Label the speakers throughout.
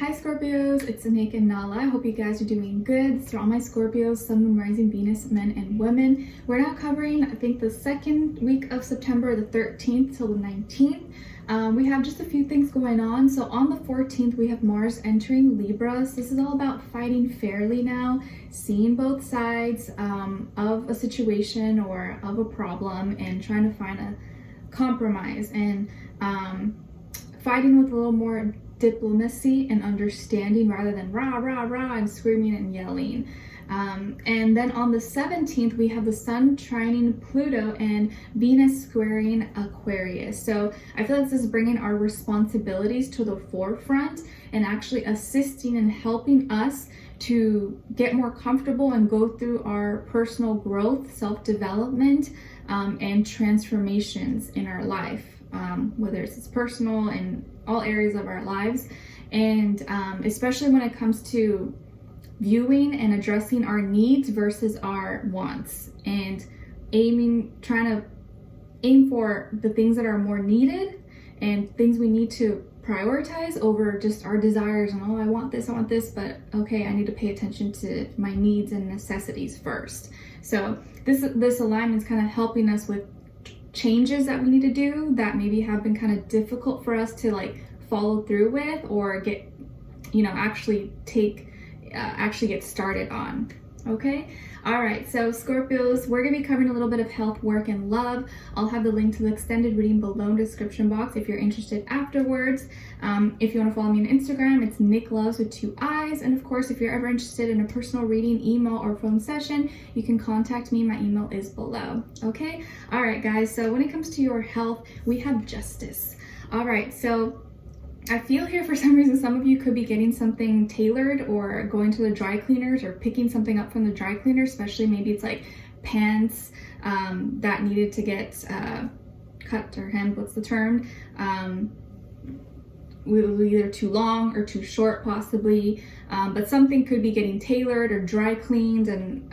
Speaker 1: Hi Scorpios, it's Anik and Nala. I hope you guys are doing good. These are all my Scorpios, Sun, Moon, Rising, Venus, men and women. We're now covering, I think, the second week of September, the 13th till the 19th. We have just a few things going on. So on the 14th, we have Mars entering Libra. So this is all about fighting fairly now, seeing both sides of a situation or of a problem and trying to find a compromise and fighting with a little more diplomacy and understanding rather than rah rah rah and screaming and yelling. And then on the 17th we have the Sun trining Pluto and Venus squaring Aquarius. So I feel like this is bringing our responsibilities to the forefront and actually assisting and helping us to get more comfortable and go through our personal growth, self-development, and transformations in our life, whether it's personal and all areas of our lives. And especially when it comes to viewing and addressing our needs versus our wants and trying to aim for the things that are more needed and things we need to prioritize over just our desires and, oh, I want this, but okay, I need to pay attention to my needs and necessities first. So this alignment is kind of helping us with changes that we need to do that maybe have been kind of difficult for us to like follow through with or get, actually get started on. Okay. All right. So Scorpios, we're going to be covering a little bit of health, work, and love. I'll have the link to the extended reading below in the description box if you're interested afterwards. If you want to follow me on Instagram, it's Nicloves with 2 I's. And of course, if you're ever interested in a personal reading, email, or phone session, you can contact me. My email is below. Okay. All right, guys. So when it comes to your health, we have justice. All right. So I feel here for some reason some of you could be getting something tailored or going to the dry cleaners or picking something up from the dry cleaner, especially maybe it's like pants that needed to get cut or hemmed, what's the term? Either too long or too short possibly, but something could be getting tailored or dry cleaned, and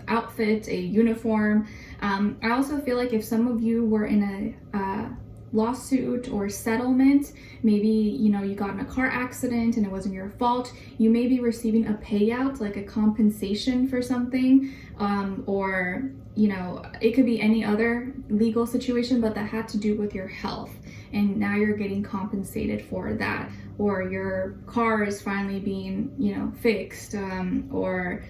Speaker 1: outfit, a uniform. I also feel like if some of you were in a lawsuit or settlement, maybe you got in a car accident and it wasn't your fault, you may be receiving a payout, like a compensation for something, or it could be any other legal situation, but that had to do with your health, and now you're getting compensated for that, or your car is finally being fixed, or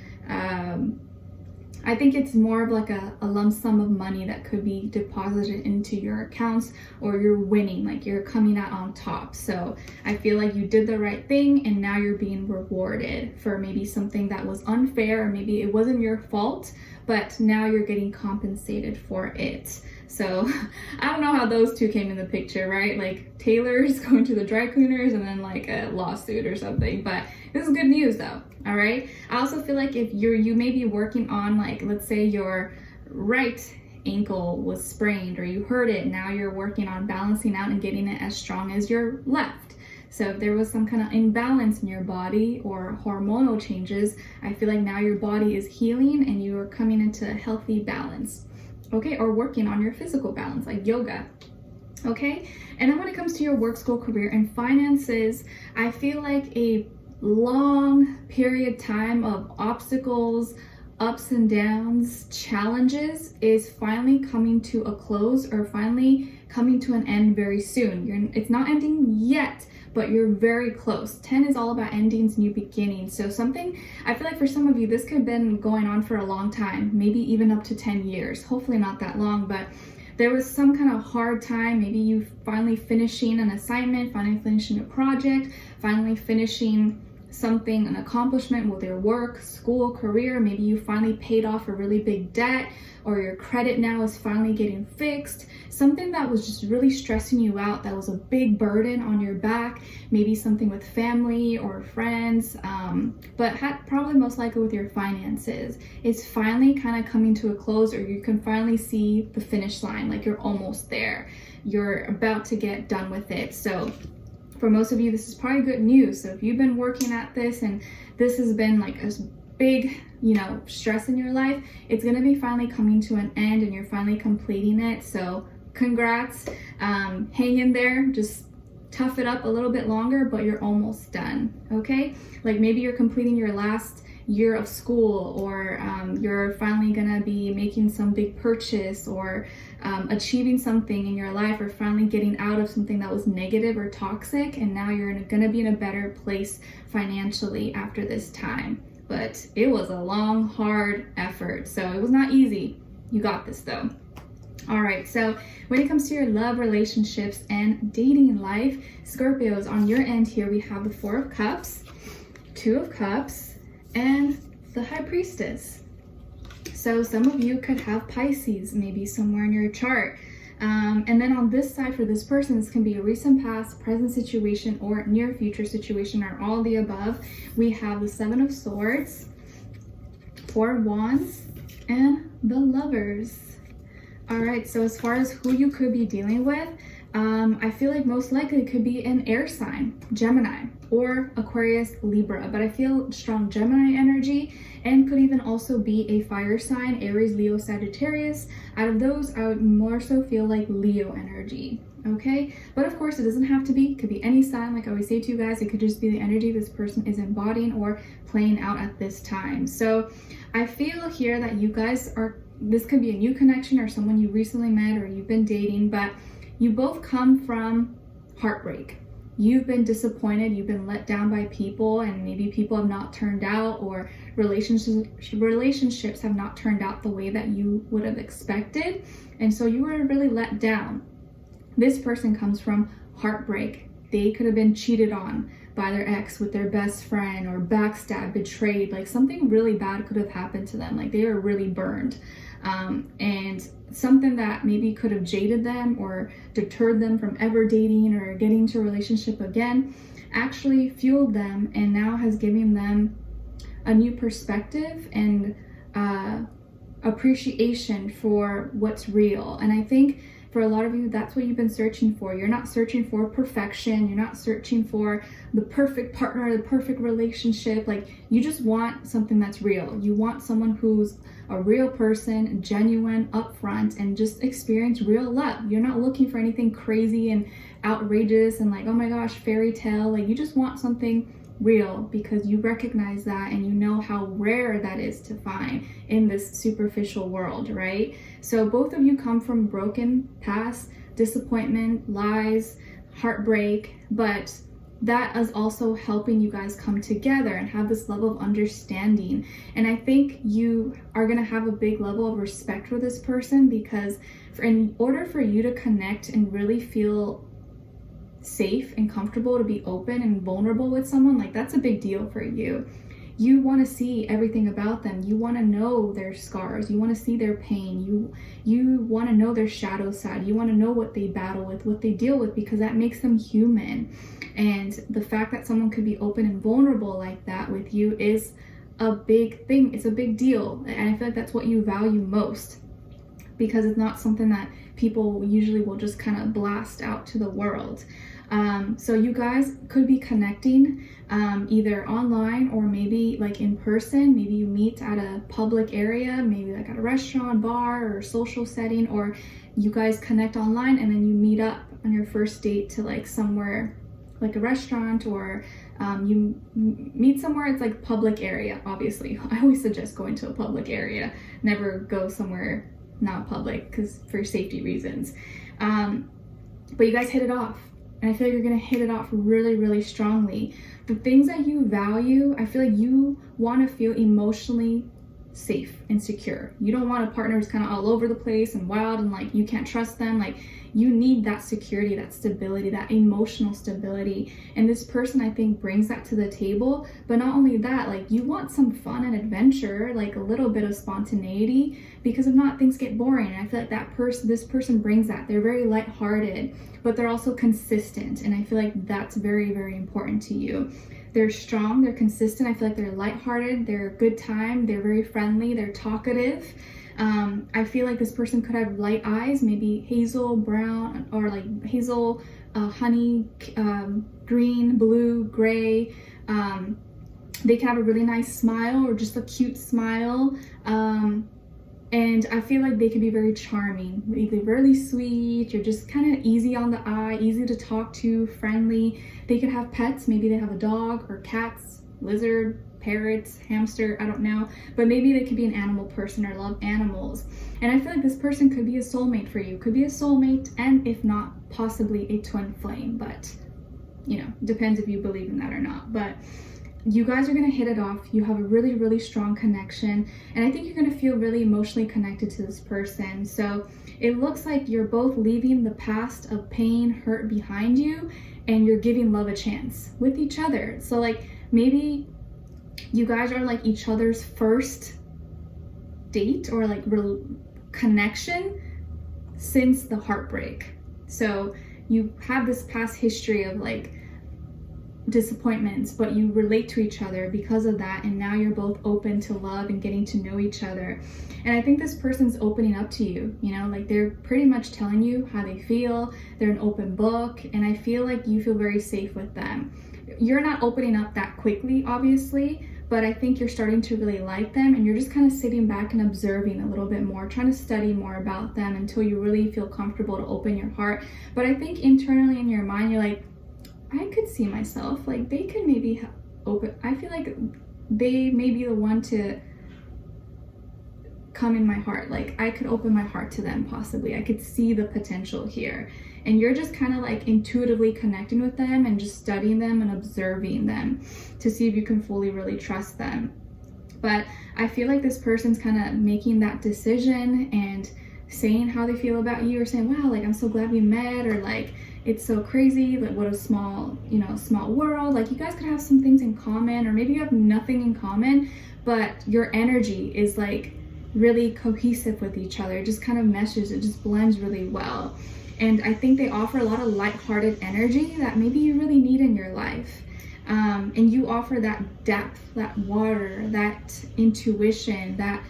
Speaker 1: I think it's more of like a lump sum of money that could be deposited into your accounts, or you're winning, like you're coming out on top. So I feel like you did the right thing and now you're being rewarded for maybe something that was unfair, or maybe it wasn't your fault, but now you're getting compensated for it. So I don't know how those two came in the picture, right? Like tailors going to the dry cleaners and then like a lawsuit or something, but this is good news though. All right. I also feel like if you may be working on, like, let's say your right ankle was sprained or you hurt it, now you're working on balancing out and getting it as strong as your left. So if there was some kind of imbalance in your body or hormonal changes, I feel like now your body is healing and you are coming into a healthy balance. Okay. Or working on your physical balance, like yoga. Okay. And then when it comes to your work, school, career, and finances, I feel like a long period time of obstacles, ups and downs, challenges is finally coming to a close, or finally coming to an end very soon. It's not ending yet, but you're very close. 10 is all about endings, new beginnings. So something, I feel like for some of you, this could have been going on for a long time, maybe even up to 10 years, hopefully not that long, but there was some kind of hard time. Maybe you finally finishing an assignment, finally finishing a project, finally finishing something, an accomplishment with your work, school, career. Maybe you finally paid off a really big debt, or your credit now is finally getting fixed. Something that was just really stressing you out, that was a big burden on your back, maybe something with family or friends, but probably most likely with your finances. It's finally kind of coming to a close, or you can finally see the finish line, like you're almost there. You're about to get done with it. So for most of you, this is probably good news. So if you've been working at this and this has been like a big, stress in your life, it's going to be finally coming to an end and you're finally completing it. So congrats. Hang in there. Just tough it up a little bit longer, but you're almost done, okay? Like maybe you're completing your last year of school, or you're finally gonna be making some big purchase, or achieving something in your life, or finally getting out of something that was negative or toxic, and now you're gonna be in a better place financially after this time. But it was a long, hard effort, so it was not easy. You got this though. All right, so when it comes to your love, relationships, and dating life, Scorpios, on your end here, we have the Four of Cups, Two of Cups, and the High Priestess. So some of you could have Pisces maybe somewhere in your chart. And then on this side for this person, this can be a recent past, present situation, or near future situation, or all the above. We have the Seven of Swords, Four of Wands, and the Lovers. All right, so as far as who you could be dealing with, I feel like most likely it could be an air sign, Gemini, or Aquarius, Libra, but I feel strong Gemini energy, and could even also be a fire sign, Aries, Leo, Sagittarius. Out of those, I would more so feel like Leo energy, okay? But of course, it doesn't have to be. It could be any sign. Like I always say to you guys, it could just be the energy this person is embodying or playing out at this time. So I feel here that you guys are, this could be a new connection or someone you recently met or you've been dating, but you both come from heartbreak. You've been disappointed, you've been let down by people, and maybe people have not turned out, or relationships have not turned out the way that you would have expected, and so you were really let down. This person comes from heartbreak. They could have been cheated on by their ex with their best friend, or backstabbed, betrayed, like something really bad could have happened to them, like they were really burned. And something that maybe could have jaded them or deterred them from ever dating or getting into a relationship again actually fueled them, and now has given them a new perspective and appreciation for what's real. And I think for a lot of you, that's what you've been searching for. You're not searching for perfection. You're not searching for the perfect partner, the perfect relationship. Like, you just want something that's real. You want someone who's a real person, genuine, upfront, and just experience real love. You're not looking for anything crazy and outrageous and like, oh my gosh, fairy tale. Like, you just want something real, because you recognize that and you know how rare that is to find in this superficial world, right? So both of you come from broken past, disappointment, lies, heartbreak, but that is also helping you guys come together and have this level of understanding. And I think you are going to have a big level of respect for this person, because in order for you to connect and really feel safe and comfortable to be open and vulnerable with someone, like, that's a big deal for you. You want to see everything about them. You want to know their scars. You want to see their pain. You want to know their shadow side. You want to know what they battle with, what they deal with, because that makes them human. And the fact that someone could be open and vulnerable like that with you is a big thing. It's a big deal. And I feel like that's what you value most, because it's not something that people usually will just kind of blast out to the world. So you guys could be connecting either online or maybe like in person. Maybe you meet at a public area, maybe like at a restaurant, bar, or social setting, or you guys connect online and then you meet up on your first date to like somewhere like a restaurant, or you meet somewhere, it's like public area. Obviously, I always suggest going to a public area. Never go somewhere not public, because for safety reasons. But you guys hit it off, and I feel like you're gonna hit it off really, really strongly. The things that you value, I feel like you want to feel emotionally safe and secure. You don't want a partner who's kind of all over the place and wild and like you can't trust them. Like, you need that security, that stability, that emotional stability. And this person, I think, brings that to the table. But not only that, like, you want some fun and adventure, like a little bit of spontaneity, because if not, things get boring. And I feel like this person brings that. They're very lighthearted, but they're also consistent. And I feel like that's very, very important to you. They're strong, they're consistent. I feel like they're lighthearted, they're a good time, they're very friendly, they're talkative. I feel like this person could have light eyes, maybe hazel brown, or like hazel, honey, green, blue, gray. They can have a really nice smile, or just a cute smile. And I feel like they can be very charming, either really sweet, you're just kind of easy on the eye, easy to talk to, friendly. They could have pets, maybe they have a dog or cats, lizard, parrots, hamster, I don't know. But maybe they could be an animal person or love animals. And I feel like this person could be a soulmate for you, could be a soulmate, and if not, possibly a twin flame. But, you know, depends if you believe in that or not. But you guys are going to hit it off. You have a really, really strong connection. And I think you're going to feel really emotionally connected to this person. So it looks like you're both leaving the past of pain, hurt behind you, and you're giving love a chance with each other. So like maybe you guys are like each other's first date or like connection since the heartbreak. So you have this past history of like disappointments, but you relate to each other because of that, and now you're both open to love and getting to know each other. And I think this person's opening up to you, you know, like they're pretty much telling you how they feel. They're an open book, and I feel like you feel very safe with them. You're not opening up that quickly, obviously, but I think you're starting to really like them, and you're just kind of sitting back and observing a little bit more, trying to study more about them until you really feel comfortable to open your heart. But I think internally in your mind, you're like, I could see myself, like they could maybe open, I feel like they may be the one to come in my heart. Like I could open my heart to them possibly. I could see the potential here. And you're just kind of like intuitively connecting with them and just studying them and observing them to see if you can fully really trust them. But I feel like this person's kind of making that decision and saying how they feel about you, or saying, wow, like I'm so glad we met, or like it's so crazy, like what a small, you know, small world. Like you guys could have some things in common, or maybe you have nothing in common, but your energy is like really cohesive with each other. It just kind of meshes, it just blends really well. And I think they offer a lot of lighthearted energy that maybe you really need in your life. And you offer that depth, that water, that intuition, that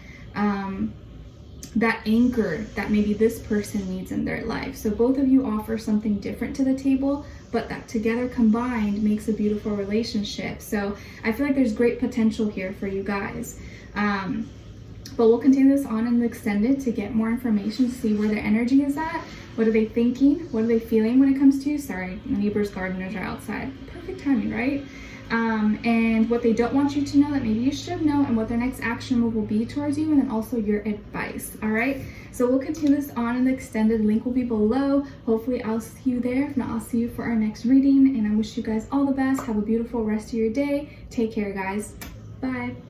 Speaker 1: anchor that maybe this person needs in their life. So both of you offer something different to the table, but that together combined makes a beautiful relationship. So I feel like there's great potential here for you guys. But we'll continue this on in the extended to get more information, to see where their energy is at. What are they thinking? What are they feeling when it comes to you? Sorry, my neighbor's gardeners are outside. Perfect timing, right? And what they don't want you to know that maybe you should know, and what their next action move will be towards you, and then also your advice. All right, so we'll continue this on in the extended. Link will be below. Hopefully I'll see you there. If not, I'll see you for our next reading, and I wish you guys all the best. Have a beautiful rest of your day. Take care, guys. Bye.